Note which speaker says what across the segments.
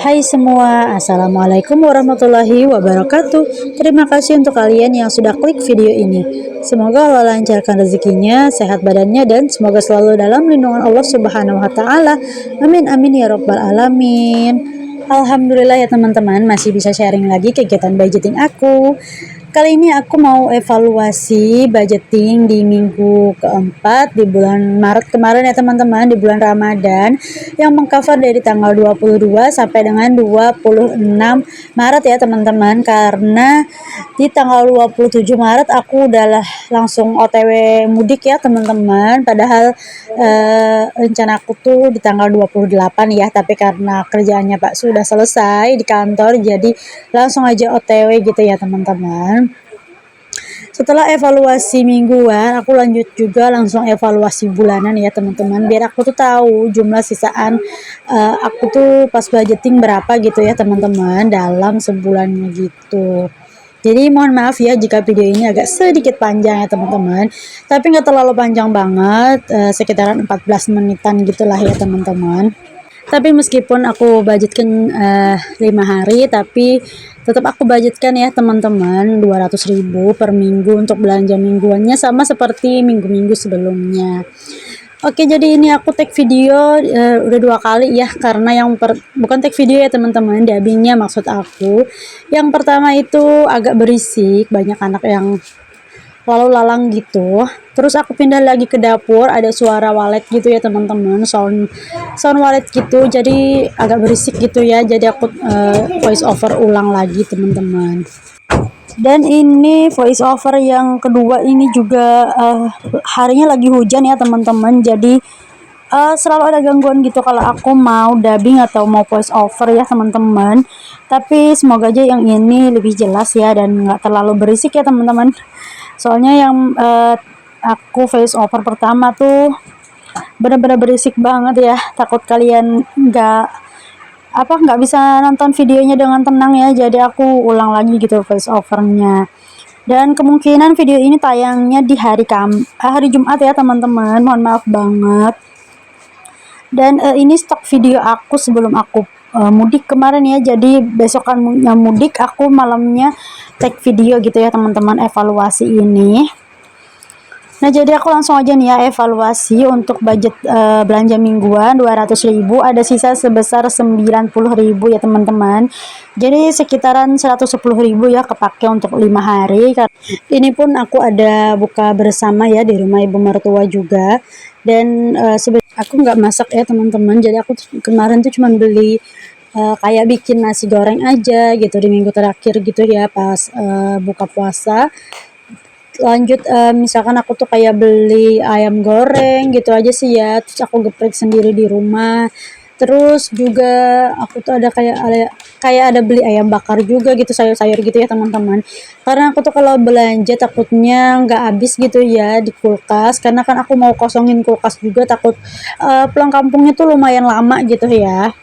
Speaker 1: Hai semua, Assalamualaikum warahmatullahi wabarakatuh. Terima kasih untuk kalian yang sudah klik video ini. Semoga Allah lancarkan rezekinya, sehat badannya, dan semoga selalu dalam lindungan Allah Subhanahu wa Ta'ala. Amin, amin ya Rabbal 'Alamin. Alhamdulillah ya teman-teman, masih bisa sharing lagi kegiatan budgeting aku. Kali ini aku mau evaluasi budgeting di minggu keempat di bulan Maret kemarin ya teman-teman, di bulan Ramadan yang mengcover dari tanggal 22 sampai dengan 26 Maret ya teman-teman, karena di tanggal 27 Maret aku udah langsung OTW mudik ya teman-teman, padahal rencana aku tuh di tanggal 28 ya, tapi karena kerjaannya Pak sudah selesai di kantor jadi langsung aja OTW gitu ya teman-teman. Setelah evaluasi mingguan, aku lanjut juga langsung evaluasi bulanan ya teman-teman, biar aku tuh tahu jumlah sisaan aku tuh pas budgeting berapa gitu ya teman-teman dalam sebulannya gitu. Jadi mohon maaf ya jika video ini agak sedikit panjang ya teman-teman, tapi nggak terlalu panjang banget, sekitaran 14 menitan gitulah ya teman-teman. Tapi meskipun aku budgetkan 5 hari, tapi tetap aku budgetkan ya teman-teman 200.000 per minggu untuk belanja mingguannya, sama seperti minggu-minggu sebelumnya. Oke, jadi ini aku take video udah 2 kali ya, karena bukan take video ya teman-teman, dubbingnya maksud aku. Yang pertama itu agak berisik, banyak anak yang lalu lalang gitu. Terus aku pindah lagi ke dapur, ada suara walet gitu ya teman-teman, sound walet gitu, jadi agak berisik gitu ya, jadi aku voice over ulang lagi teman-teman. Dan ini voice over yang kedua ini juga harinya lagi hujan ya teman-teman, jadi selalu ada gangguan gitu kalau aku mau dubbing atau mau voice over ya teman-teman. Tapi semoga aja yang ini lebih jelas ya dan nggak terlalu berisik ya teman-teman. Soalnya yang aku voice over pertama tuh benar-benar berisik banget ya, takut kalian nggak bisa nonton videonya dengan tenang ya, jadi aku ulang lagi gitu voice overnya. Dan kemungkinan video ini tayangnya di hari Jumat ya teman-teman, mohon maaf banget. Dan ini stok video aku sebelum aku mudik kemarin ya, jadi besokannya mudik aku malamnya take video gitu ya teman-teman, evaluasi ini. Nah, jadi aku langsung aja nih ya evaluasi untuk budget belanja mingguan 200.000, ada sisa sebesar 90.000 ya teman-teman. Jadi sekitaran 110.000 ya kepake untuk 5 hari. Ini pun aku ada buka bersama ya di rumah ibu mertua juga. Dan sebenarnya aku nggak masak ya teman-teman, jadi aku kemarin tuh cuma beli kayak bikin nasi goreng aja gitu di minggu terakhir gitu ya pas buka puasa. Lanjut misalkan aku tuh kayak beli ayam goreng gitu aja sih ya, terus aku geprek sendiri di rumah. Terus juga aku tuh ada kayak ada beli ayam bakar juga gitu, sayur-sayur gitu ya teman-teman, karena aku tuh kalau belanja takutnya nggak habis gitu ya di kulkas, karena kan aku mau kosongin kulkas juga, takut pulang kampungnya tuh lumayan lama gitu ya.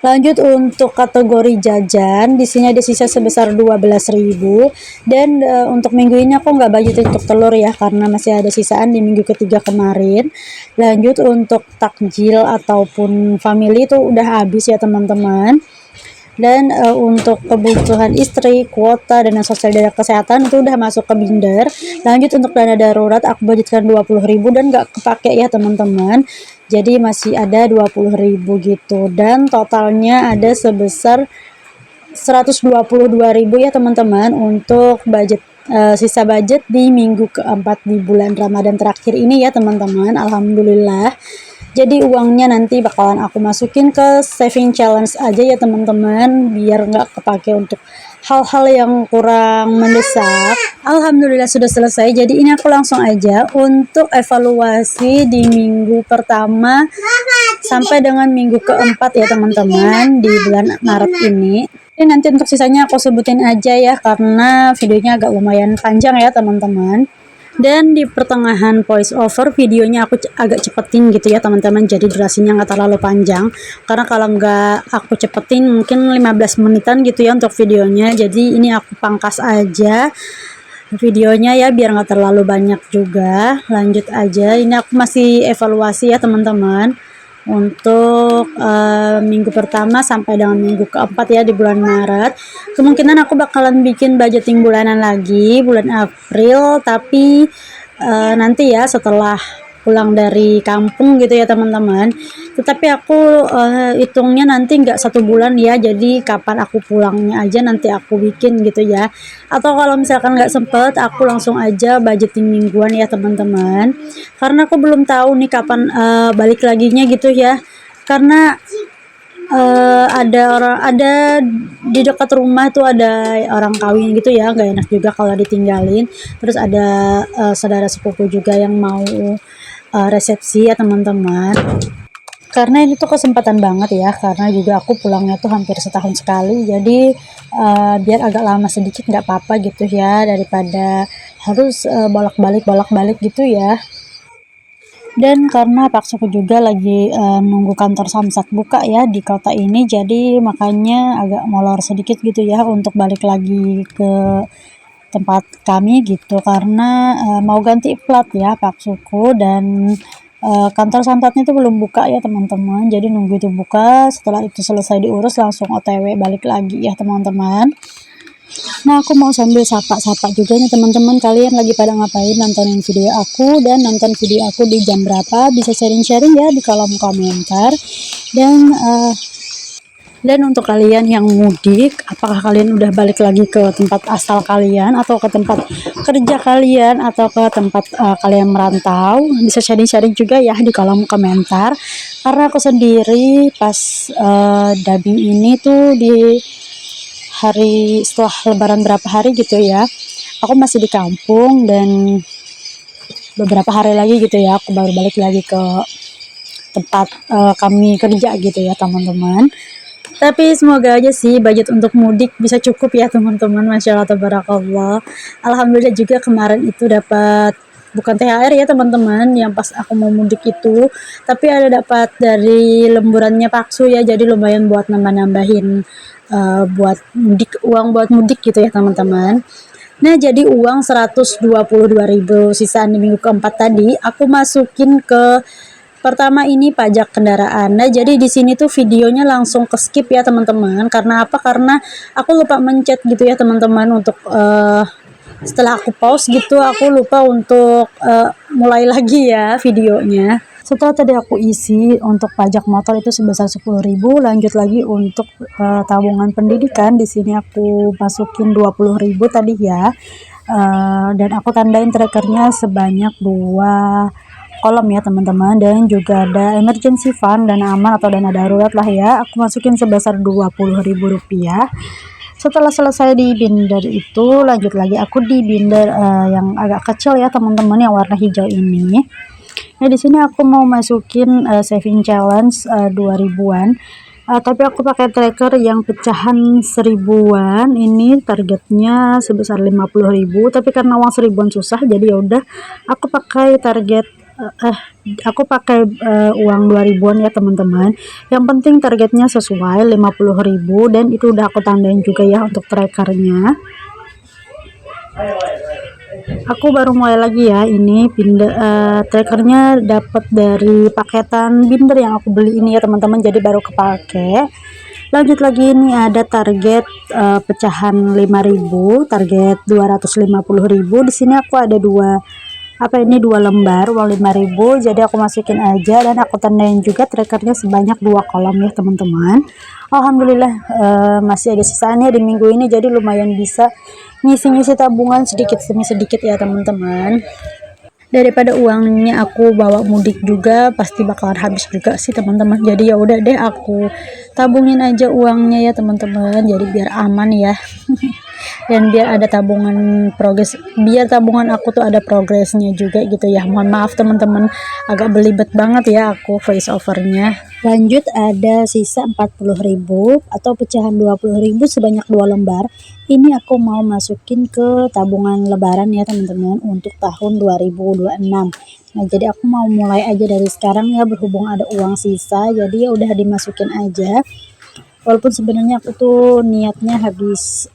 Speaker 1: Lanjut untuk kategori jajan, di sini ada sisa sebesar 12.000. Dan untuk minggu ini aku nggak budget untuk telur ya, karena masih ada sisaan di minggu ketiga kemarin. Lanjut untuk takjil ataupun family itu udah habis ya teman-teman. Dan untuk kebutuhan istri, kuota, dana sosial, dana kesehatan itu udah masuk ke binder. Lanjut untuk dana darurat aku budgetkan 20.000 dan nggak kepake ya teman-teman, jadi masih ada 20.000 gitu, dan totalnya ada sebesar 122.000 ya teman-teman untuk sisa budget di minggu keempat di bulan Ramadan terakhir ini ya teman-teman. Alhamdulillah, jadi uangnya nanti bakalan aku masukin ke saving challenge aja ya teman-teman, biar nggak kepake untuk hal-hal yang kurang mendesak. Alhamdulillah sudah selesai, jadi ini aku langsung aja untuk evaluasi di minggu pertama sampai dengan minggu keempat ya teman-teman di bulan Maret ini. Ini nanti untuk sisanya aku sebutin aja ya, karena videonya agak lumayan panjang ya teman-teman. Dan di pertengahan voice over videonya aku agak cepetin gitu ya teman-teman, jadi durasinya nggak terlalu panjang, karena kalau nggak aku cepetin mungkin 15 menitan gitu ya untuk videonya, jadi ini aku pangkas aja videonya ya biar nggak terlalu banyak juga. Lanjut aja, ini aku masih evaluasi ya teman-teman. untuk minggu pertama sampai dengan minggu keempat ya di bulan Maret. Kemungkinan aku bakalan bikin budgeting bulanan lagi bulan April, tapi nanti ya setelah pulang dari kampung gitu ya teman-teman. Tetapi aku hitungnya nanti nggak 1 bulan ya, jadi kapan aku pulangnya aja nanti aku bikin gitu ya. Atau kalau misalkan nggak sempet, aku langsung aja budgeting mingguan ya teman-teman. Karena aku belum tahu nih kapan balik laginya gitu ya. Karena ada di dekat rumah tuh ada orang kawin gitu ya, nggak enak juga kalau ditinggalin. Terus ada saudara sepupu juga yang mau resepsi ya teman-teman. Karena ini tuh kesempatan banget ya, karena juga aku pulangnya tuh hampir setahun sekali, jadi biar agak lama sedikit nggak apa-apa gitu ya, daripada harus bolak-balik gitu ya. Dan karena paksaku juga lagi nunggu kantor Samsat buka ya di kota ini, jadi makanya agak molor sedikit gitu ya untuk balik lagi ke tempat kami gitu, karena mau ganti plat ya paksuku. Dan kantor Samsatnya itu belum buka ya teman-teman, jadi nunggu itu buka, setelah itu selesai diurus langsung OTW balik lagi ya teman-teman. Nah, aku mau sambil sapa-sapa juga nih teman-teman, kalian lagi pada ngapain nontonin video aku, dan nonton video aku di jam berapa, bisa sharing-sharing ya di kolom komentar. Dan untuk kalian yang mudik, apakah kalian udah balik lagi ke tempat asal kalian, atau ke tempat kerja kalian, atau ke tempat kalian merantau? Bisa sharing-sharing juga ya di kolom komentar. Karena aku sendiri pas dubbing ini tuh di hari setelah lebaran berapa hari gitu ya, aku masih di kampung, dan beberapa hari lagi gitu ya aku baru balik lagi ke tempat kami kerja gitu ya teman-teman. Tapi semoga aja sih budget untuk mudik bisa cukup ya teman-teman. Masya Allah tabarakallah. Alhamdulillah juga kemarin itu dapat, bukan THR ya teman-teman, yang pas aku mau mudik itu, tapi ada dapat dari lemburannya Paksu ya, jadi lumayan buat nambah-nambahin buat mudik, uang buat mudik gitu ya teman-teman. Nah, jadi uang 122.000 sisaan di minggu keempat tadi aku masukin ke pertama ini pajak kendaraan. Nah, jadi di sini tuh videonya langsung ke skip ya teman-teman. Karena apa? Karena aku lupa mencet gitu ya teman-teman, untuk setelah aku pause gitu aku lupa untuk mulai lagi ya videonya. Setelah tadi aku isi untuk pajak motor itu sebesar 10.000, lanjut lagi untuk tabungan pendidikan. Di sini aku masukin 20.000 tadi ya. Dan aku tandain trackernya sebanyak 2 kolom ya teman-teman, dan juga ada emergency fund, dana aman atau dana darurat lah ya, aku masukin sebesar Rp20.000. Setelah selesai di binder itu, lanjut lagi aku di binder yang agak kecil ya teman-teman, yang warna hijau ini. Nah, di sini aku mau masukin saving challenge 2000-an. Tapi aku pakai tracker yang pecahan 1000-an, ini targetnya sebesar 50.000, tapi karena uang 1000-an susah, jadi ya udah aku pakai target uang 2000-an ya teman-teman. Yang penting targetnya sesuai 50.000, dan itu udah aku tandain juga ya untuk trackernya. Aku baru mulai lagi ya, ini binder trackernya dapat dari paketan binder yang aku beli ini ya teman-teman, jadi baru kepake. Lanjut lagi, ini ada target pecahan 5.000, target 250.000. Di sini aku ada dua lembar uang 5.000, jadi aku masukin aja, dan aku tandain juga trackernya sebanyak 2 kolom ya teman-teman. Alhamdulillah masih ada sisaannya di minggu ini, jadi lumayan bisa ngisi-ngisi tabungan sedikit demi sedikit ya teman-teman. Daripada uangnya aku bawa mudik juga pasti bakalan habis juga sih teman-teman, jadi ya udah deh aku tabungin aja uangnya ya teman-teman, jadi biar aman ya. Dan biar ada tabungan progres, biar tabungan aku tuh ada progresnya juga gitu ya. Mohon maaf teman-teman, agak belibet banget ya aku voice overnya. Lanjut, ada sisa 40.000 atau pecahan 20.000 sebanyak 2 lembar. Ini aku mau masukin ke tabungan lebaran ya teman-teman, untuk tahun 2026. Nah, jadi aku mau mulai aja dari sekarang ya, berhubung ada uang sisa, jadi ya udah dimasukin aja. Walaupun sebenarnya aku tuh niatnya habis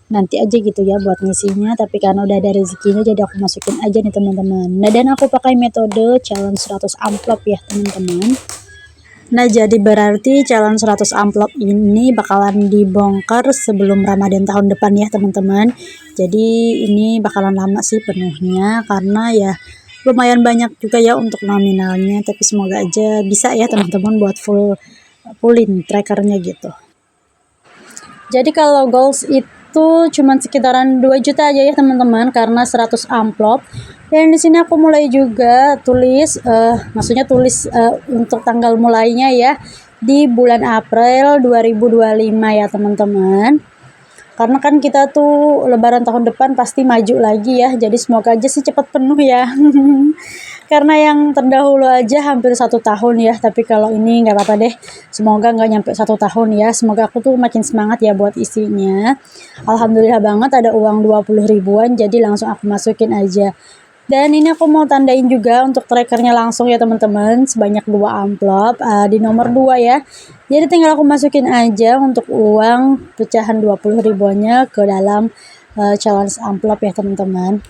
Speaker 1: nanti aja gitu ya buat ngisinya, tapi karena udah ada rezekinya jadi aku masukin aja nih teman-teman. Nah, dan aku pakai metode challenge 100 amplop ya teman-teman. Nah, jadi berarti challenge 100 amplop ini bakalan dibongkar sebelum Ramadan tahun depan ya teman-teman. Jadi ini bakalan lama sih penuhnya karena ya lumayan banyak juga ya untuk nominalnya, tapi semoga aja bisa ya teman-teman buat fullin trackernya gitu. Jadi kalau goals itu cuman sekitaran 2 juta aja ya teman-teman karena 100 amplop. Dan di sini aku mulai juga tulis maksudnya tulis untuk tanggal mulainya ya di bulan April 2025 ya teman-teman. Karena kan kita tuh lebaran tahun depan pasti maju lagi ya. Jadi semoga aja sih cepat penuh ya. Karena yang terdahulu aja hampir 1 tahun ya, tapi kalau ini nggak apa-apa deh, semoga nggak nyampe 1 tahun ya, semoga aku tuh makin semangat ya buat isinya. Alhamdulillah banget ada uang 20 ribuan, jadi langsung aku masukin aja. Dan ini aku mau tandain juga untuk trackernya langsung ya teman-teman, sebanyak 2 amplop di nomor 2 ya. Jadi tinggal aku masukin aja untuk uang pecahan 20 ribuannya ke dalam challenge amplop ya teman-teman.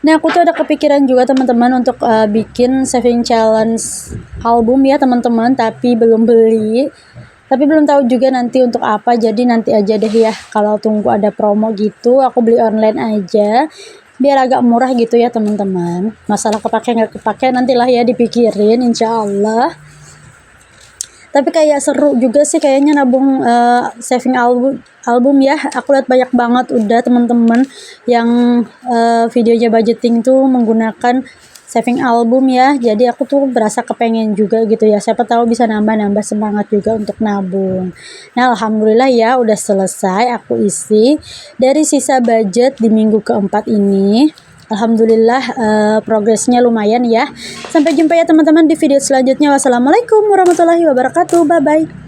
Speaker 1: Nah, aku tuh ada kepikiran juga teman-teman untuk bikin saving challenge album ya teman-teman, tapi belum beli. Tapi belum tahu juga nanti untuk apa, jadi nanti aja deh ya. Kalau tunggu ada promo gitu, aku beli online aja. Biar agak murah gitu ya teman-teman. Masalah kepake nggak kepake nantilah ya dipikirin insya Allah. Tapi kayak seru juga sih kayaknya nabung saving album ya. Aku lihat banyak banget udah teman-teman yang videonya budgeting tuh menggunakan saving album ya. Jadi aku tuh berasa kepengen juga gitu ya. Siapa tahu bisa nambah-nambah semangat juga untuk nabung. Nah, alhamdulillah ya udah selesai aku isi dari sisa budget di minggu keempat ini. Alhamdulillah progresnya lumayan ya. Sampai jumpa ya teman-teman di video selanjutnya. Wassalamualaikum warahmatullahi wabarakatuh. Bye bye.